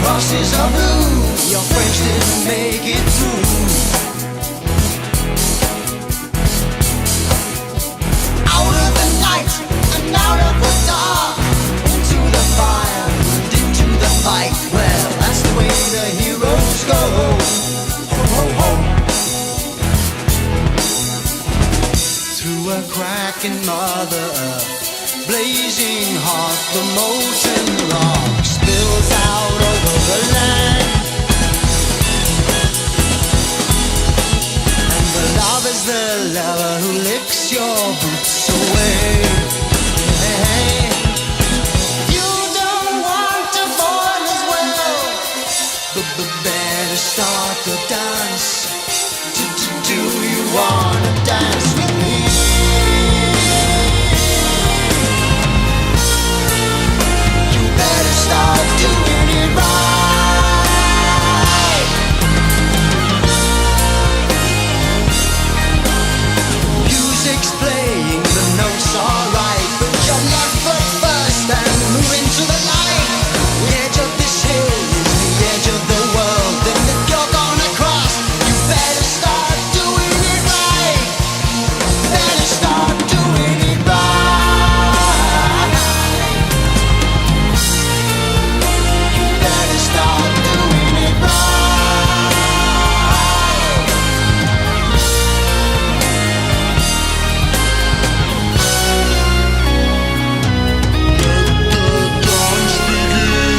crosses are blue. Your friends didn't make it through. Out of the night and out of the dark, into the fire and into the fight. Well, that's the way the heroes go. Ho, ho, ho. Through a crack in Mother Earth, blazing hot, the molten rock spills out over the land. And the love is the lover who licks your boots away. Hey, hey. You don't want to fall as well, but better start the dance. Do you wanna dance with me? Start doing it right. Music's playing, the notes are right, but you're left foot first and move into the light. The edge of this hill is the edge of the world, and if you're gonna cross, you better start doing it right. Better start doing it right. Start doing it right. Let the dance begin.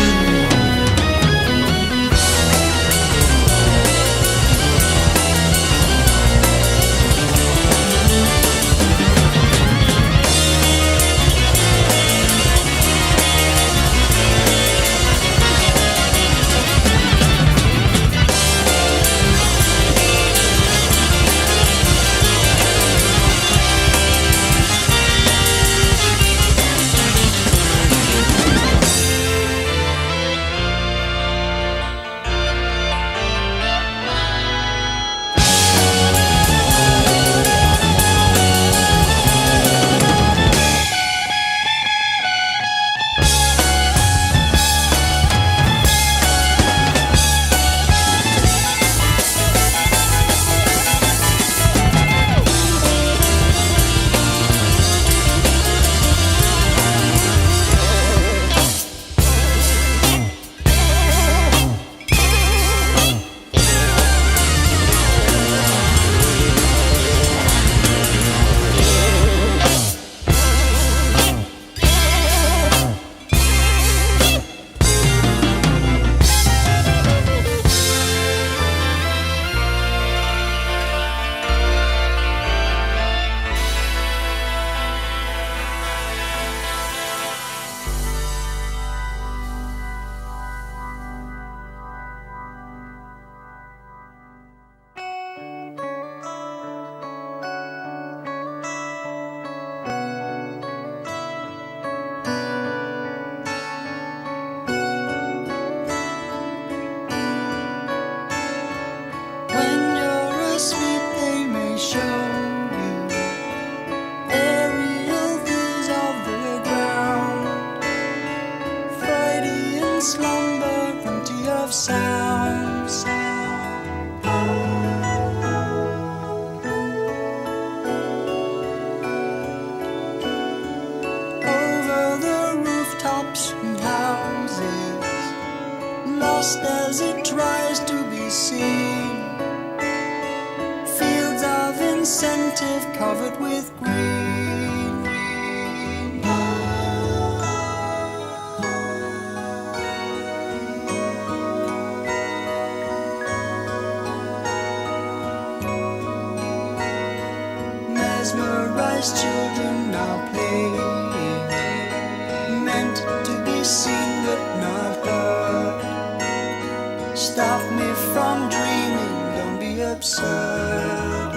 As it tries to be seen, fields of incentive covered with green. Mesmerized children now playing, meant to be seen but not heard. Stop me from dreaming, don't be absurd.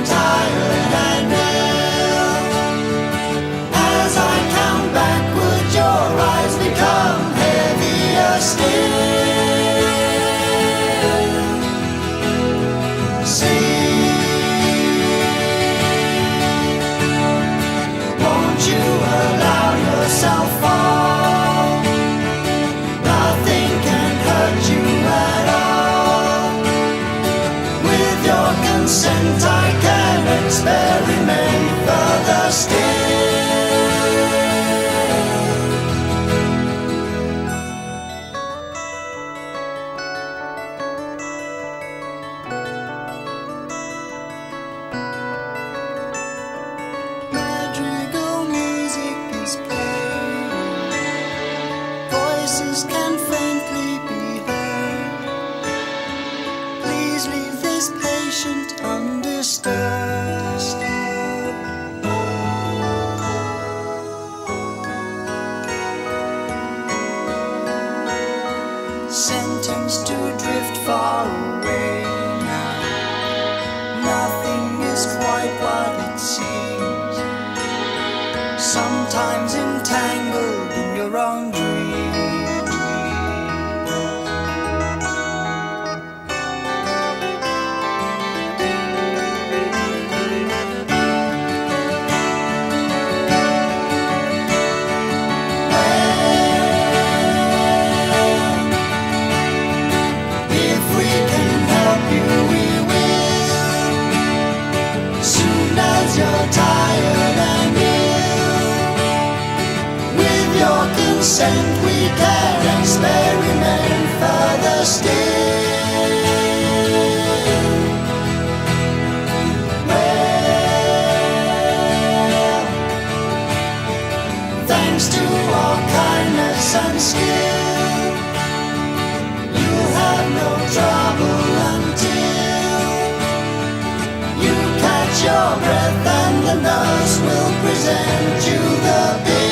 Tired and Please leave this patient undisturbed. Sentenced to drift far away now. Nothing is quite what it seems. Sometimes entangled in your own dreams. You're tired and ill. With your consent we can experiment further still. Well, thanks to our kindness and skill, you'll have no trouble until you catch your breath and the nurse will present you the bill.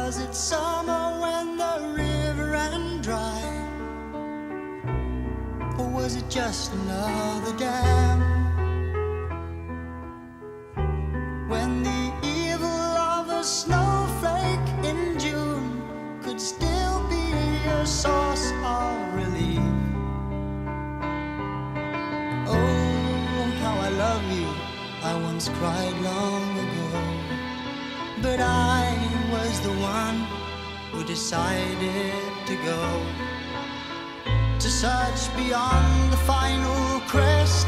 Was it summer when the river ran dry? Or was it just another dam? When the evil of a snowflake in June could still be a source of relief. Oh, how I love you, I once cried long ago. But I was the one who decided to go to search beyond the final crest.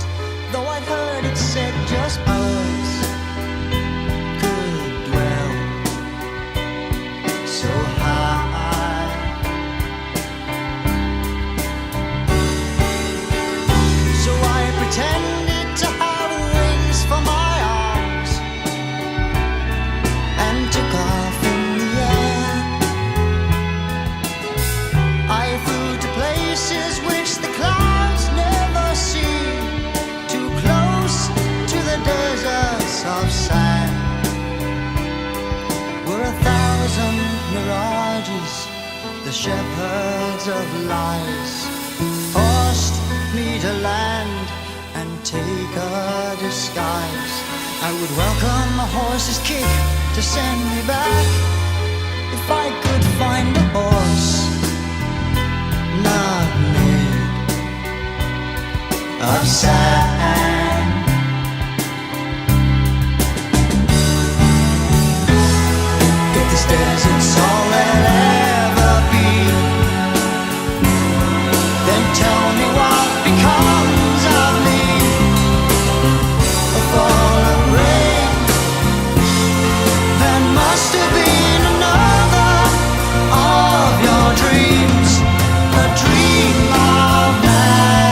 Though I'd heard it said just birds could dwell so high. So I pretended to have wings for my arms and took off in the air. I flew to places which the clouds never see, too close to the deserts of sand, where 1,000 mirages, the shepherds of lies, forced me to land and take a disguise. I would welcome a horse's kick to send me back if I could find a horse not made of sand. If this desert's all there'll ever be, then tell me what becomes of me. A fall of rain, there must have been another of your dreams, a dream of madman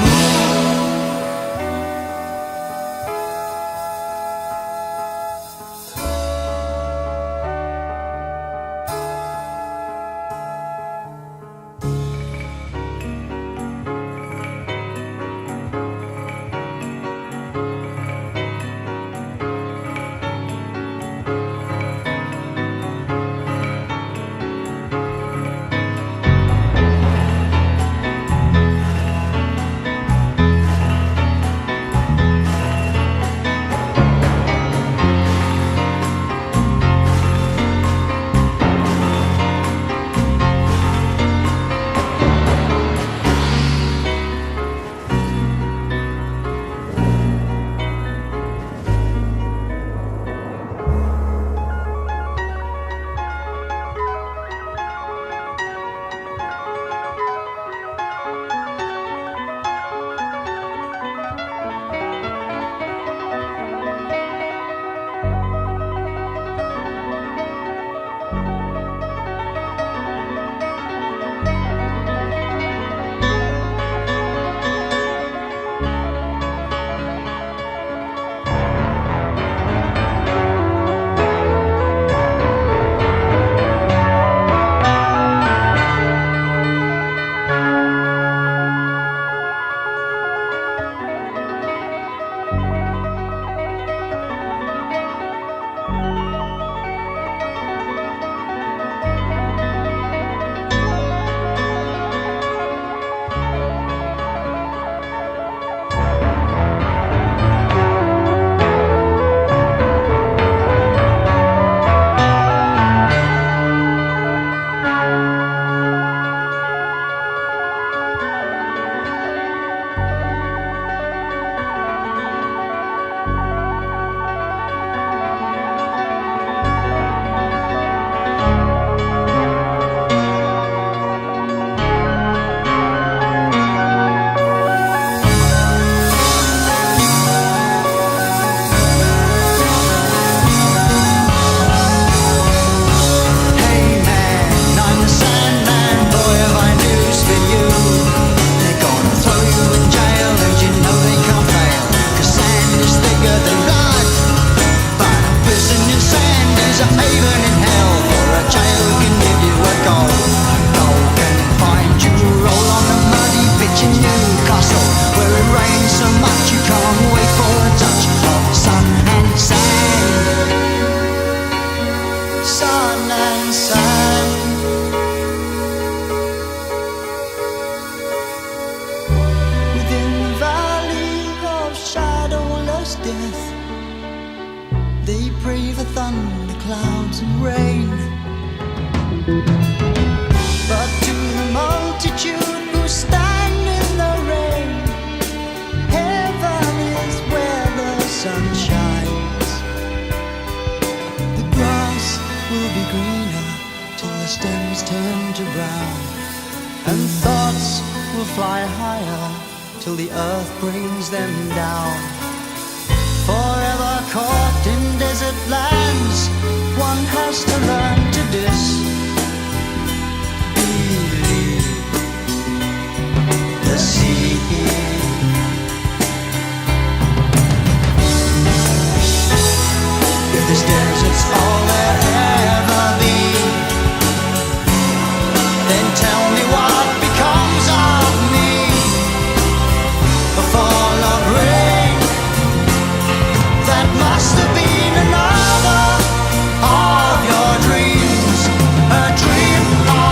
moon. death. They pray for thunder, clouds and rain. But to the multitude who stand in the rain, heaven is where the sun shines. The grass will be greener till the stems turn to brown, and thoughts will fly higher till the earth brings them down. Forever caught in desert lands, one has to learn to disbelieve the sea. If this desert's all there ever be, then tell me what becomes of me. A fall of rain, that must have been another of your dreams, a dream of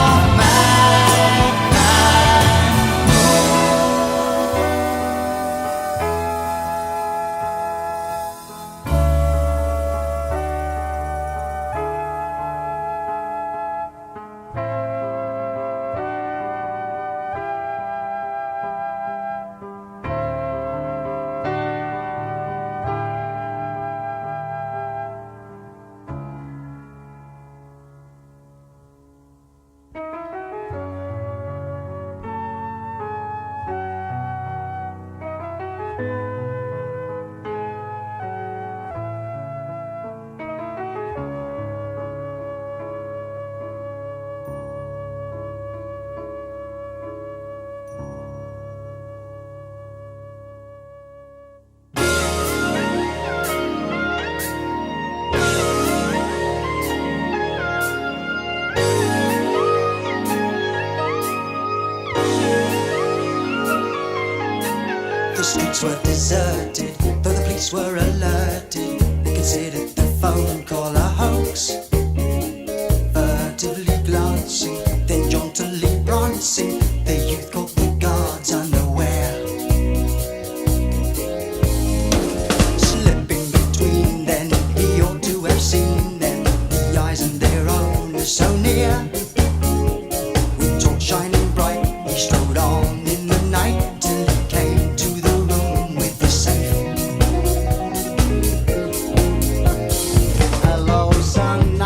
The streets were deserted, though the police were alerted. They considered the phone call a hoax. Furtively glancing, then jauntily prancing, the youth caught the guards unaware. Slipping between them, he ought to have seen them. The eyes and their own are so near. With torch shining bright, he strode on in the night till he came to the room with the safe. Hello, son.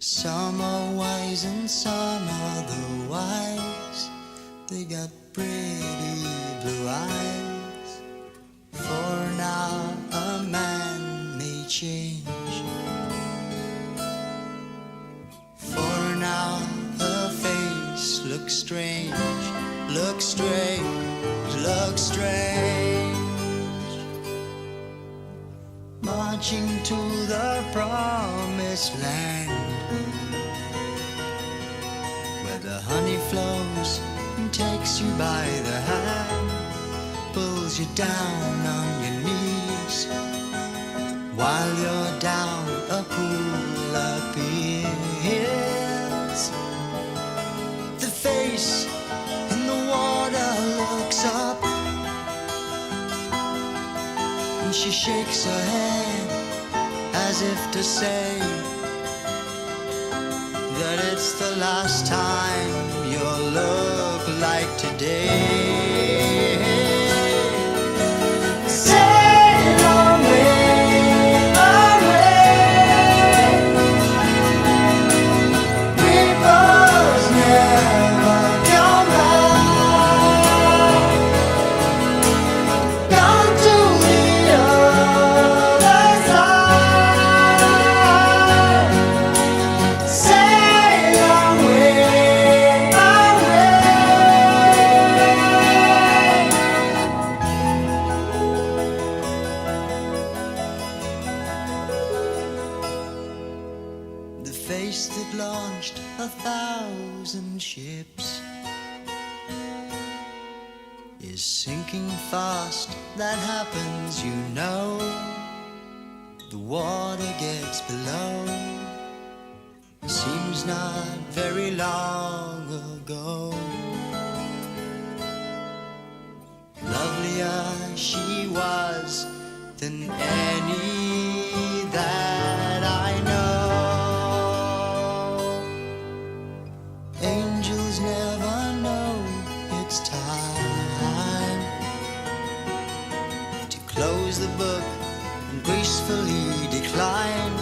Some are wise and some otherwise. They got pretty blue eyes. For now a man may change. For now her face looks strange. Looks strange, looks strange. Marching to the promised land, where the honey flows and takes you by the hand, pulls you down on your knees, while you're down a pool appears. The face in the water looks up, and she shakes her head as if to say that it's the last time you'll look like today. Sail away, away. Rivers never come back. Gone to the other side. Sail away, away. The face that launched 1,000 ships is sinking fast. That happens, you know. The water gets below. Seems not very long ago. Lovelier she was than any that I know. Angels never know it's time to close the book and gracefully decline.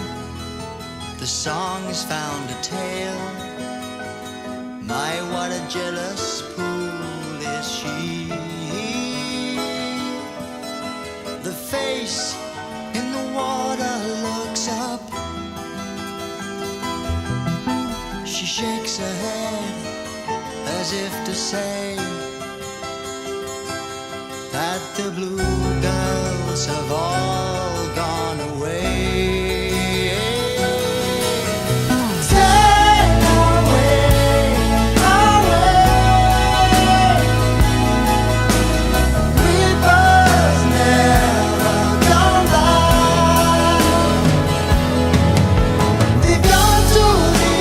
The song has found a tale. My, what a jealous fool is she. The face in the water looks up. She shakes her head as if to say that the blue girls have all gone away. Sail away, away. Rivers never come back. They've gone to the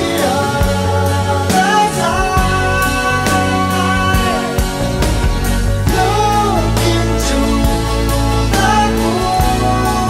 other side. Look into the pool.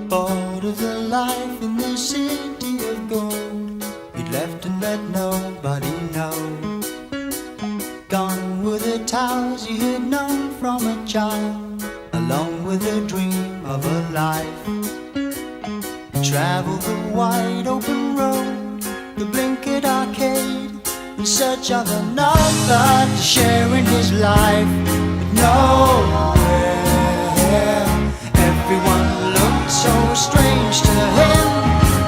Bored of the life in the city of gold, he'd left and let nobody know. Gone were the towers he had known from a child, along with the dream of a life. He travelled the wide open road, the blinkered arcade, in search of another to share in his life. But nowhere, everyone looked so strange to him.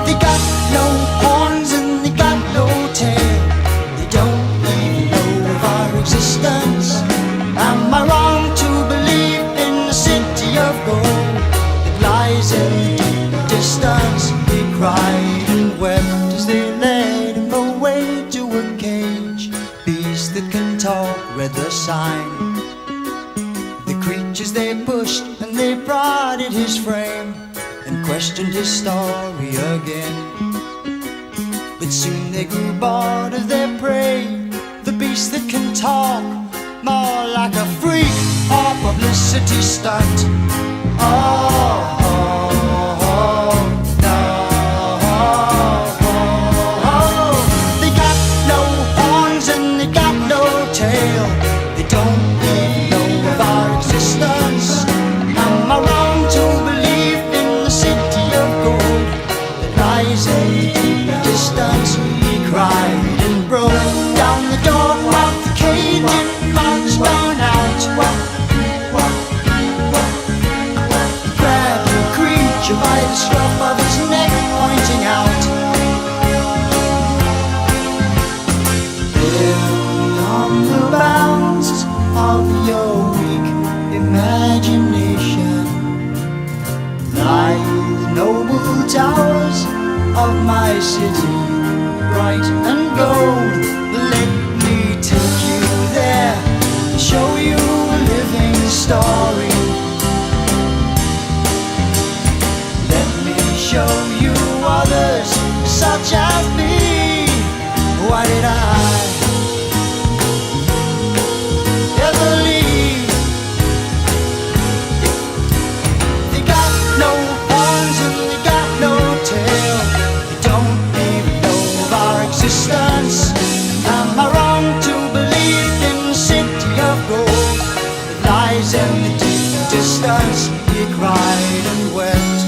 They got no horns and they got no tail. They don't even know of our existence. Am I wrong to believe in the city of gold that lies in the deep distance? They cried and wept as they led him away to a cage. Beasts that can talk read the sign. The creatures they pushed and they prodded his frame and questioned his story again. But soon they grew bored of their prey, the beast that can talk, more like a freak or publicity stunt. Oh, no. They got no horns and they got no tail. They don't even know of our existence. Am I wrong to believe in the city of gold that lies in the deep distance? He cried and broke down the door of the cage and marched on out. He grabbed of your weak imagination lie the noble towers of my city, bright and gold. Let me take you there, show you a living story. Let me show you others such as me. Why did I ever leave? They got no horns and they got no tail. They don't even know of our existence. Am I wrong to believe in the city of gold that lies in the deep distance? He cried and wept.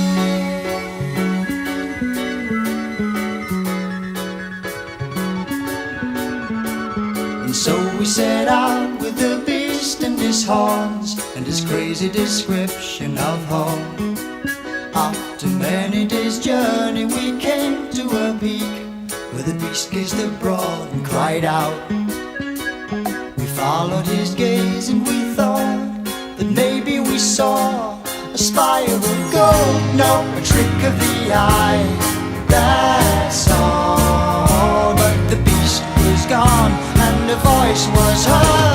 So we set out with the beast and his horns and his crazy description of home. After many days' journey we came to a peak where the beast gazed abroad and cried out. We followed his gaze and we thought that maybe we saw a spire of gold. No, a trick of the eye, that's all. But the beast was gone and a voice was heard.